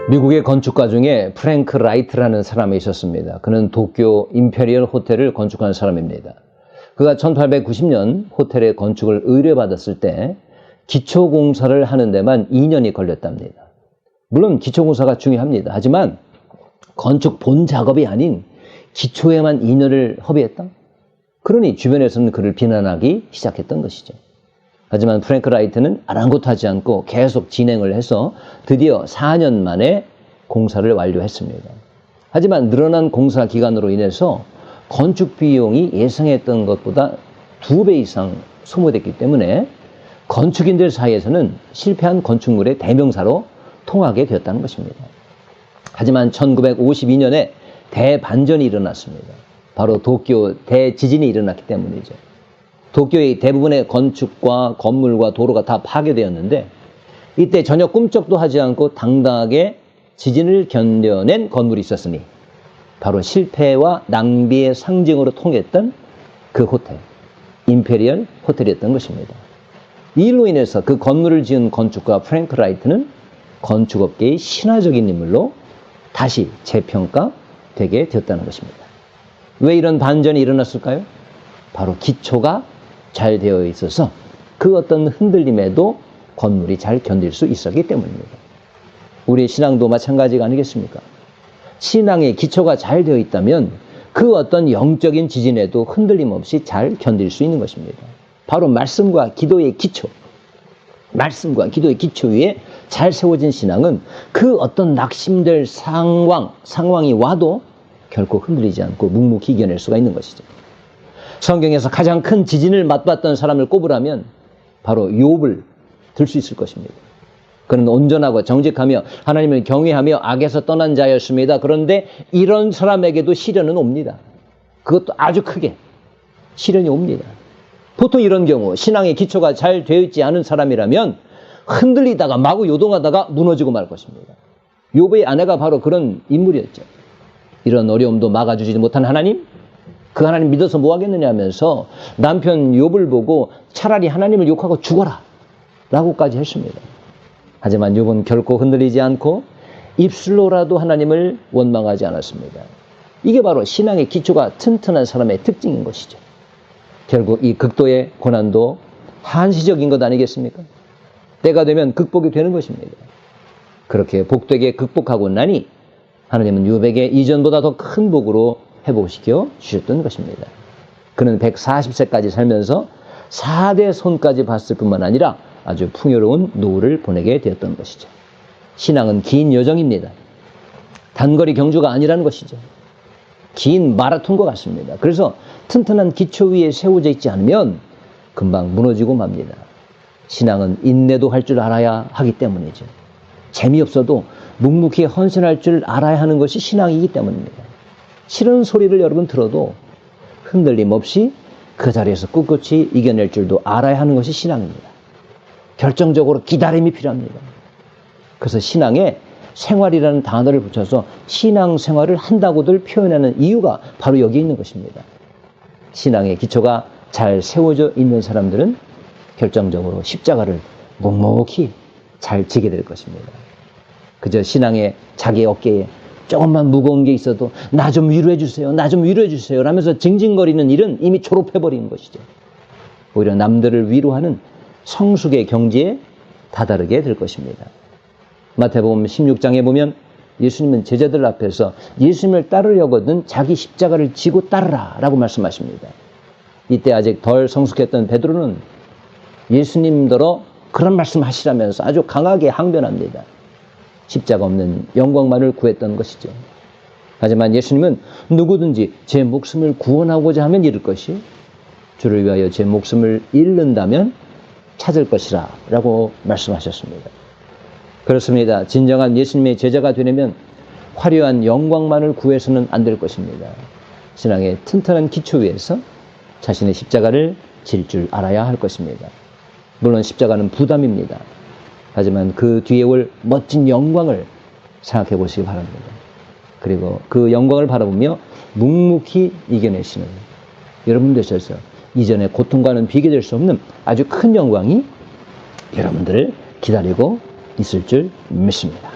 미국의 건축가 중에 프랭크 라이트라는 사람이 있었습니다. 그는 도쿄 임페리얼 호텔을 건축한 사람입니다. 그가 1890년 호텔의 건축을 의뢰받았을 때 기초공사를 하는 데만 2년이 걸렸답니다. 물론 기초공사가 중요합니다. 하지만 건축 본 작업이 아닌 기초에만 2년을 허비했다? 그러니 주변에서는 그를 비난하기 시작했던 것이죠. 하지만 프랭크 라이트는 아랑곳하지 않고 계속 진행을 해서 드디어 4년 만에 공사를 완료했습니다. 하지만 늘어난 공사 기간으로 인해서 건축 비용이 예상했던 것보다 2배 이상 소모됐기 때문에 건축인들 사이에서는 실패한 건축물의 대명사로 통하게 되었다는 것입니다. 하지만 1952년에 대반전이 일어났습니다. 바로 도쿄 대지진이 일어났기 때문이죠. 도쿄의 대부분의 건축과 건물과 도로가 다 파괴되었는데 이때 전혀 꿈쩍도 하지 않고 당당하게 지진을 견뎌낸 건물이 있었으니 바로 실패와 낭비의 상징으로 통했던 그 호텔, 임페리얼 호텔이었던 것입니다. 이 일로 인해서 그 건물을 지은 건축가 프랭크 라이트는 건축업계의 신화적인 인물로 다시 재평가되게 되었다는 것입니다. 왜 이런 반전이 일어났을까요? 바로 기초가 잘 되어 있어서 그 어떤 흔들림에도 건물이 잘 견딜 수 있었기 때문입니다. 우리의 신앙도 마찬가지가 아니겠습니까? 신앙의 기초가 잘 되어 있다면 그 어떤 영적인 지진에도 흔들림 없이 잘 견딜 수 있는 것입니다. 바로 말씀과 기도의 기초, 말씀과 기도의 기초 위에 잘 세워진 신앙은 그 어떤 낙심될 상황이 와도 결코 흔들리지 않고 묵묵히 이겨낼 수가 있는 것이죠. 성경에서 가장 큰 지진을 맛봤던 사람을 꼽으라면 바로 욥을 들 수 있을 것입니다. 그는 온전하고 정직하며 하나님을 경외하며 악에서 떠난 자였습니다. 그런데 이런 사람에게도 시련은 옵니다. 그것도 아주 크게 시련이 옵니다. 보통 이런 경우 신앙의 기초가 잘 되어 있지 않은 사람이라면 흔들리다가 마구 요동하다가 무너지고 말 것입니다. 욥의 아내가 바로 그런 인물이었죠. 이런 어려움도 막아주지 못한 하나님? 그 하나님 믿어서 뭐 하겠느냐 하면서 남편 욥을 보고 차라리 하나님을 욕하고 죽어라 라고까지 했습니다. 하지만 욥은 결코 흔들리지 않고 입술로라도 하나님을 원망하지 않았습니다. 이게 바로 신앙의 기초가 튼튼한 사람의 특징인 것이죠. 결국 이 극도의 고난도 한시적인 것 아니겠습니까? 때가 되면 극복이 되는 것입니다. 그렇게 복되게 극복하고 나니 하나님은 욥에게 이전보다 더 큰 복으로 회복시켜 주셨던 것입니다. 그는 140세까지 살면서 4대 손까지 봤을 뿐만 아니라 아주 풍요로운 노후를 보내게 되었던 것이죠. 신앙은 긴 여정입니다. 단거리 경주가 아니라는 것이죠. 긴 마라톤과 같습니다. 그래서 튼튼한 기초 위에 세워져 있지 않으면 금방 무너지고 맙니다. 신앙은 인내도 할 줄 알아야 하기 때문이죠. 재미없어도 묵묵히 헌신할 줄 알아야 하는 것이 신앙이기 때문입니다. 싫은 소리를 여러분 들어도 흔들림 없이 그 자리에서 꿋꿋이 이겨낼 줄도 알아야 하는 것이 신앙입니다. 결정적으로 기다림이 필요합니다. 그래서 신앙에 생활이라는 단어를 붙여서 신앙생활을 한다고들 표현하는 이유가 바로 여기 있는 것입니다. 신앙의 기초가 잘 세워져 있는 사람들은 결정적으로 십자가를 묵묵히 잘 지게 될 것입니다. 그저 신앙의 자기 어깨에 조금만 무거운 게 있어도 나 좀 위로해 주세요. 나 좀 위로해 주세요. 라면서 징징거리는 일은 이미 졸업해버린 것이죠. 오히려 남들을 위로하는 성숙의 경지에 다다르게 될 것입니다. 마태복음 16장에 보면 예수님은 제자들 앞에서 예수님을 따르려거든 자기 십자가를 지고 따르라 라고 말씀하십니다. 이때 아직 덜 성숙했던 베드로는 예수님더러 그런 말씀 하시라면서 아주 강하게 항변합니다. 십자가 없는 영광만을 구했던 것이죠. 하지만 예수님은 누구든지 제 목숨을 구원하고자 하면 잃을 것이 주를 위하여 제 목숨을 잃는다면 찾을 것이라 라고 말씀하셨습니다. 그렇습니다. 진정한 예수님의 제자가 되려면 화려한 영광만을 구해서는 안 될 것입니다. 신앙의 튼튼한 기초 위에서 자신의 십자가를 질 줄 알아야 할 것입니다. 물론 십자가는 부담입니다. 하지만 그 뒤에 올 멋진 영광을 생각해 보시기 바랍니다. 그리고 그 영광을 바라보며 묵묵히 이겨내시는 여러분 되셔서 이전의 고통과는 비교될 수 없는 아주 큰 영광이 여러분들을 기다리고 있을 줄 믿습니다.